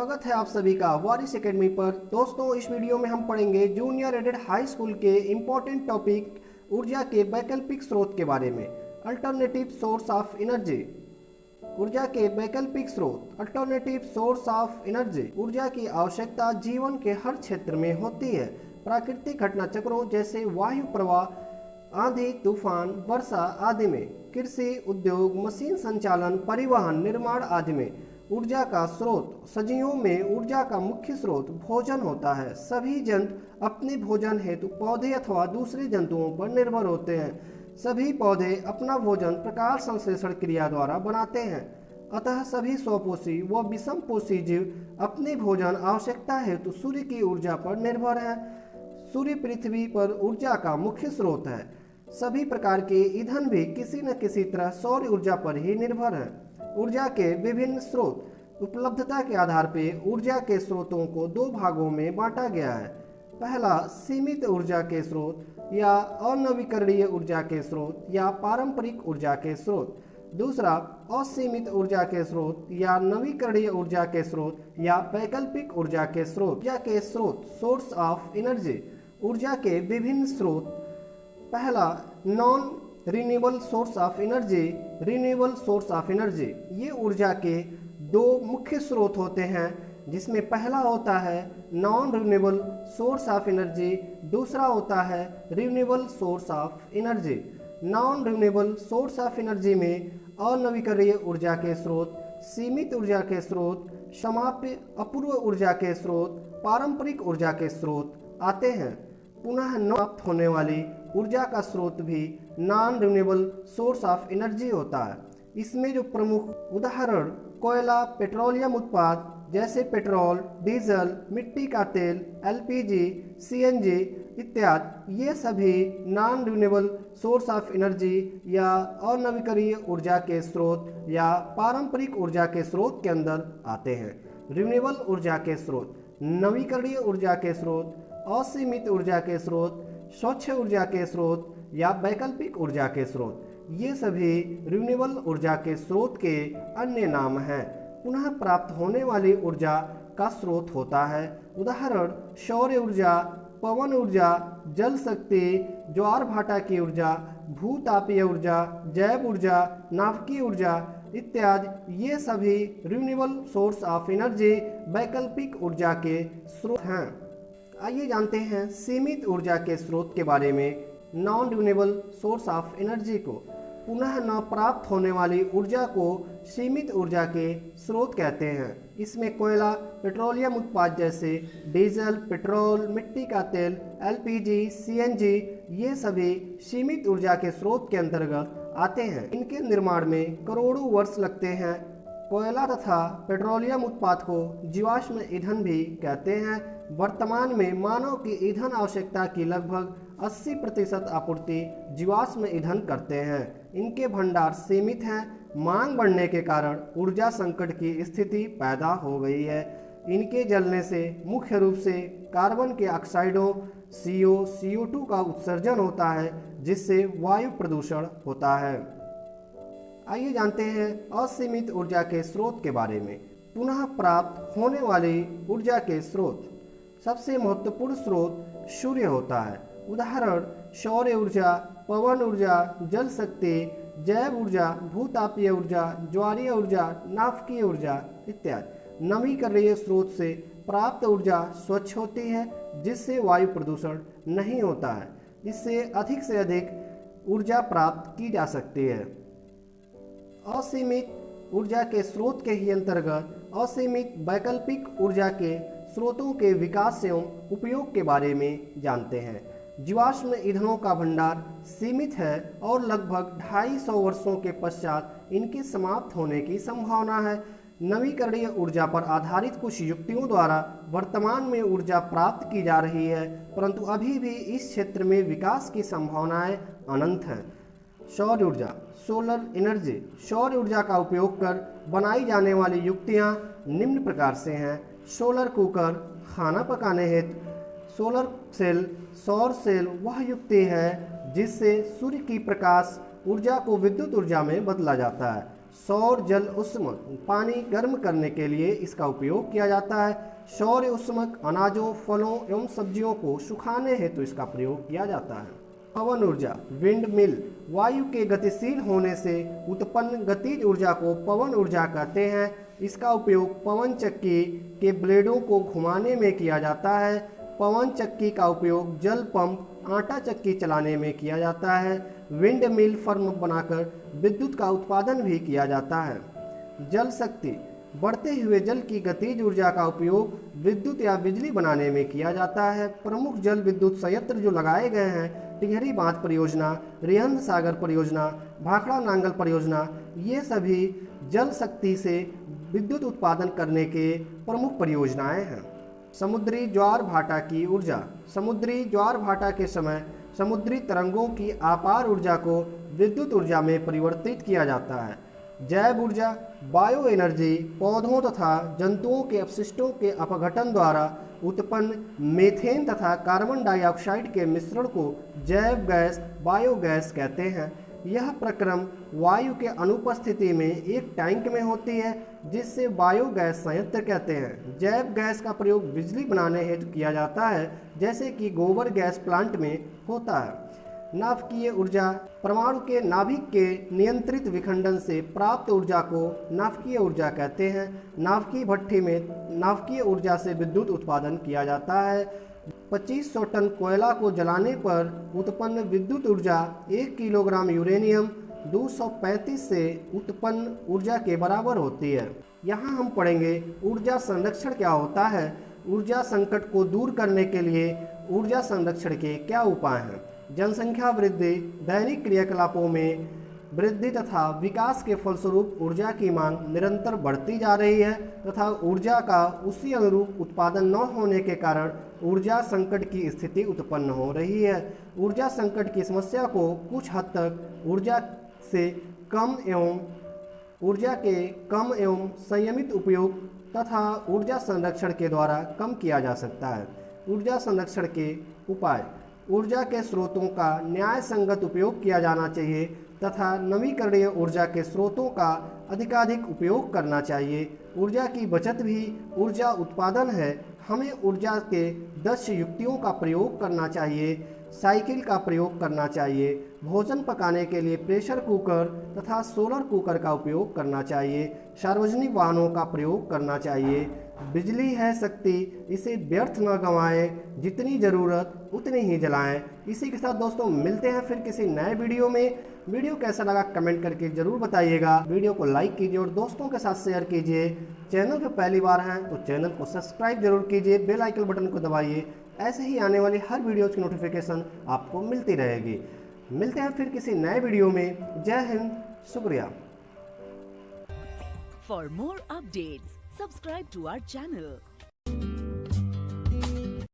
स्वागत है आप सभी का वारिस एकेडमी पर। दोस्तों, इस वीडियो में हम पढ़ेंगे जूनियर एडेड हाई स्कूल के इम्पोर्टेंट टॉपिक ऊर्जा के वैकल्पिक स्रोत के बारे में। Alternative source of energy. ऊर्जा के वैकल्पिक स्रोत, अल्टरनेटिव सोर्स ऑफ एनर्जी। ऊर्जा की आवश्यकता जीवन के हर क्षेत्र में होती है। प्राकृतिक घटना चक्रों जैसे वायु प्रवाह, आंधी, तूफान, वर्षा आदि में, कृषि, उद्योग, मशीन संचालन, परिवहन, निर्माण आदि में ऊर्जा का स्रोत। सजीवों में ऊर्जा का मुख्य स्रोत भोजन होता है। सभी जंतु अपने भोजन हेतु पौधे अथवा दूसरे जंतुओं पर निर्भर होते हैं। सभी पौधे अपना भोजन प्रकाश संश्लेषण क्रिया द्वारा बनाते हैं। अतः सभी स्वपोषी व विषमपोषी जीव अपने भोजन आवश्यकता हेतु सूर्य की ऊर्जा पर निर्भर है। सूर्य पृथ्वी पर ऊर्जा का मुख्य स्रोत है। सभी प्रकार के ईंधन भी किसी न किसी तरह सौर ऊर्जा पर ही निर्भर है। ऊर्जा के विभिन्न स्रोत। उपलब्धता के आधार पर ऊर्जा के स्रोतों को दो भागों में बांटा गया है। पहला, सीमित ऊर्जा के स्रोत या अनवीकरणीय ऊर्जा के स्रोत या पारंपरिक ऊर्जा के स्रोत। दूसरा, असीमित ऊर्जा के स्रोत या नवीकरणीय ऊर्जा के स्रोत या वैकल्पिक ऊर्जा के स्रोत। ऊर्जा के स्रोत, सोर्स ऑफ एनर्जी। ऊर्जा के विभिन्न स्रोत। पहला, non renewable source of energy, renewable source of energy. ये ऊर्जा के दो मुख्य स्रोत होते हैं, जिसमें पहला होता है non renewable source of energy, दूसरा होता है renewable source of energy. Non renewable source of energy में अनवीकरणीय ऊर्जा के स्रोत, सीमित ऊर्जा के स्रोत, समाप्य अपूर्व ऊर्जा के स्रोत, पारंपरिक ऊर्जा के स्रोत आते हैं। पुनः प्राप्त होने वाली ऊर्जा का स्रोत भी non renewable source of energy होता है। इसमें जो प्रमुख उदाहरण कोयला, पेट्रोलियम उत्पाद जैसे पेट्रोल, डीजल, मिट्टी का तेल, एलपीजी, सीएनजी इत्यादि, ये सभी non renewable source of energy या अनवीकरणीय ऊर्जा के स्रोत या पारंपरिक ऊर्जा के स्रोत के अंदर आते हैं। रिन्यूएबल ऊर्जा के स्रोत, नवीकरणीय ऊर्जा के स्रोत, असीमित ऊर्जा के स्रोत, स्वच्छ ऊर्जा के स्रोत या वैकल्पिक ऊर्जा के स्रोत, ये सभी रिन्यूएबल ऊर्जा के स्रोत के अन्य नाम हैं। पुनः प्राप्त होने वाली ऊर्जा का स्रोत होता है। उदाहरण सौर ऊर्जा, पवन ऊर्जा, जल शक्ति, ज्वार भाटा की ऊर्जा, भूतापीय ऊर्जा, जैव ऊर्जा, नाभिकीय ऊर्जा इत्यादि, ये सभी रिन्यूएबल सोर्स ऑफ एनर्जी, वैकल्पिक ऊर्जा के स्रोत हैं। आइए जानते हैं सीमित ऊर्जा के स्रोत के बारे में। Non renewable source of energy को, पुनः न प्राप्त होने वाली ऊर्जा को सीमित ऊर्जा के स्रोत कहते हैं। इसमें कोयला, पेट्रोलियम उत्पाद जैसे डीजल, पेट्रोल, मिट्टी का तेल, एलपीजी, सीएनजी, ये सभी सीमित ऊर्जा के स्रोत के अंतर्गत आते हैं। इनके निर्माण में करोड़ों वर्ष लगते हैं। कोयला तथा पेट्रोलियम उत्पाद को जीवाश्म ईंधन भी कहते हैं। वर्तमान में मानव की ईंधन आवश्यकता की लगभग 80% आपूर्ति जीवाश्म ईंधन करते हैं। इनके भंडार सीमित हैं। मांग बढ़ने के कारण ऊर्जा संकट की स्थिति पैदा हो गई है। इनके जलने से मुख्य रूप से कार्बन के ऑक्साइडों CO, CO2 का उत्सर्जन होता है, जिससे वायु प्रदूषण होता है। आइए जानते हैं असीमित ऊर्जा के स्रोत के बारे में। पुनः प्राप्त होने वाली ऊर्जा के स्रोत। सबसे महत्वपूर्ण स्रोत सूर्य होता है। उदाहरण सौर ऊर्जा, पवन ऊर्जा, जल शक्ति, जैव ऊर्जा, भूतापीय ऊर्जा, ज्वारीय ऊर्जा, नाभिकीय ऊर्जा इत्यादि। नवीकरणीय स्रोत से प्राप्त ऊर्जा स्वच्छ होती है, जिससे वायु प्रदूषण नहीं होता है। इससे अधिक ऊर्जा प्राप्त की जा सकती है। असीमित ऊर्जा के स्रोत के ही अंतर्गत असीमित वैकल्पिक ऊर्जा के स्रोतों के विकास एवं उपयोग के बारे में जानते हैं। जीवाश्म ईंधनों का भंडार सीमित है और लगभग 250 वर्षों के पश्चात इनके समाप्त होने की संभावना है। नवीकरणीय ऊर्जा पर आधारित कुछ युक्तियों द्वारा वर्तमान में ऊर्जा प्राप्त की जा रही है, परंतु अभी भी इस क्षेत्र में विकास की संभावनाएं अनंत हैं। सौर ऊर्जा, सोलर एनर्जी। सौर ऊर्जा का उपयोग कर बनाई जाने वाली युक्तियां निम्न प्रकार से हैं। सोलर कुकर, खाना पकाने हेतु। सोलर सेल, सौर सेल वह युक्ति है जिससे सूर्य की प्रकाश ऊर्जा को विद्युत ऊर्जा में बदला जाता है। सौर जल उष्मक, पानी गर्म करने के लिए इसका उपयोग किया जाता है। सौर उष्मक, अनाजों, फलों एवं सब्जियों को सुखाने हेतु इसका प्रयोग किया जाता है। पवन ऊर्जा, विंड मिल, वायु के गतिशील होने से उत्पन्न गतिज ऊर्जा को पवन ऊर्जा कहते हैं। इसका उपयोग पवन चक्की के ब्लेडों को घुमाने में किया जाता है। पवन चक्की का उपयोग जल पंप, आटा चक्की चलाने में किया जाता है। विंड मिल फर्म बनाकर विद्युत का उत्पादन भी किया जाता है। जल शक्ति, बढ़ते हुए जल की गतिज ऊर्जा का उपयोग विद्युत या बिजली बनाने में किया जाता है। प्रमुख जल विद्युत संयंत्र जो लगाए गए हैं, टिहरी बांध परियोजना, रिहंद सागर परियोजना, भाखड़ा नांगल परियोजना, ये सभी जल शक्ति से विद्युत उत्पादन करने के प्रमुख परियोजनाएं हैं। समुद्री ज्वार भाटा की ऊर्जा, समुद्री ज्वार भाटा के समय समुद्री तरंगों की अपार ऊर्जा को विद्युत ऊर्जा में परिवर्तित किया जाता है। जैव ऊर्जा, बायो एनर्जी, पौधों तथा जंतुओं के अपशिष्टों के अपघटन द्वारा उत्पन्न मीथेन तथा कार्बन डाइऑक्साइड के मिश्रण को जैव गैस, बायोगैस कहते हैं। यह प्रक्रम वायु के अनुपस्थिति में एक टैंक में होती है, जिससे बायोगैस संयंत्र कहते हैं। जैव गैस का प्रयोग बिजली बनाने हेतु किया जाता है, जैसे कि गोबर गैस प्लांट में होता है। नाभिकीय ऊर्जा, परमाणु के नाभिक के नियंत्रित विखंडन से प्राप्त ऊर्जा को नाभिकीय ऊर्जा कहते हैं। नाभिकीय भट्ठी में नाभिकीय ऊर्जा से विद्युत उत्पादन किया जाता है। 2500 टन कोयला को जलाने पर उत्पन्न विद्युत ऊर्जा 1 किलोग्राम यूरेनियम 235 से उत्पन्न ऊर्जा के बराबर होती है। यहाँ हम पढ़ेंगे ऊर्जा संरक्षण क्या होता है। ऊर्जा संकट को दूर करने के लिए ऊर्जा संरक्षण के क्या उपाय हैं। जनसंख्या वृद्धि, दैनिक क्रियाकलापों में वृद्धि तथा विकास के फलस्वरूप ऊर्जा की मांग निरंतर बढ़ती जा रही है तथा ऊर्जा का उसी अनुरूप उत्पादन न होने के कारण ऊर्जा संकट की स्थिति उत्पन्न हो रही है। ऊर्जा संकट की समस्या को कुछ हद तक ऊर्जा के कम एवं संयमित उपयोग तथा ऊर्जा संरक्षण के द्वारा कम किया जा सकता है। ऊर्जा संरक्षण के उपाय, ऊर्जा के स्रोतों का न्याय संगत उपयोग किया जाना चाहिए तथा नवीकरणीय ऊर्जा के स्रोतों का अधिकाधिक उपयोग करना चाहिए। ऊर्जा की बचत भी ऊर्जा उत्पादन है। हमें ऊर्जा के दक्ष युक्तियों का प्रयोग करना चाहिए। साइकिल का प्रयोग करना चाहिए। भोजन पकाने के लिए प्रेशर कुकर तथा सोलर कुकर का उपयोग करना चाहिए। सार्वजनिक वाहनों का प्रयोग करना चाहिए। बिजली है शक्ति, इसे व्यर्थ न गंवाएं, जितनी ज़रूरत उतनी ही जलाएं। इसी के साथ दोस्तों मिलते हैं फिर किसी नए वीडियो में। वीडियो कैसा लगा कमेंट करके ज़रूर बताइएगा। वीडियो को लाइक कीजिए और दोस्तों के साथ शेयर कीजिए। चैनल पर पहली बार हैं तो चैनल को सब्सक्राइब जरूर कीजिए, बेल आइकन बटन को दबाइए। ऐसे ही आने वाली हर वीडियोज़ की नोटिफिकेशन आपको मिलती रहेगी। मिलते हैं फिर किसी नए वीडियो में। जय हिंद, शुक्रिया। For more updates, subscribe to our channel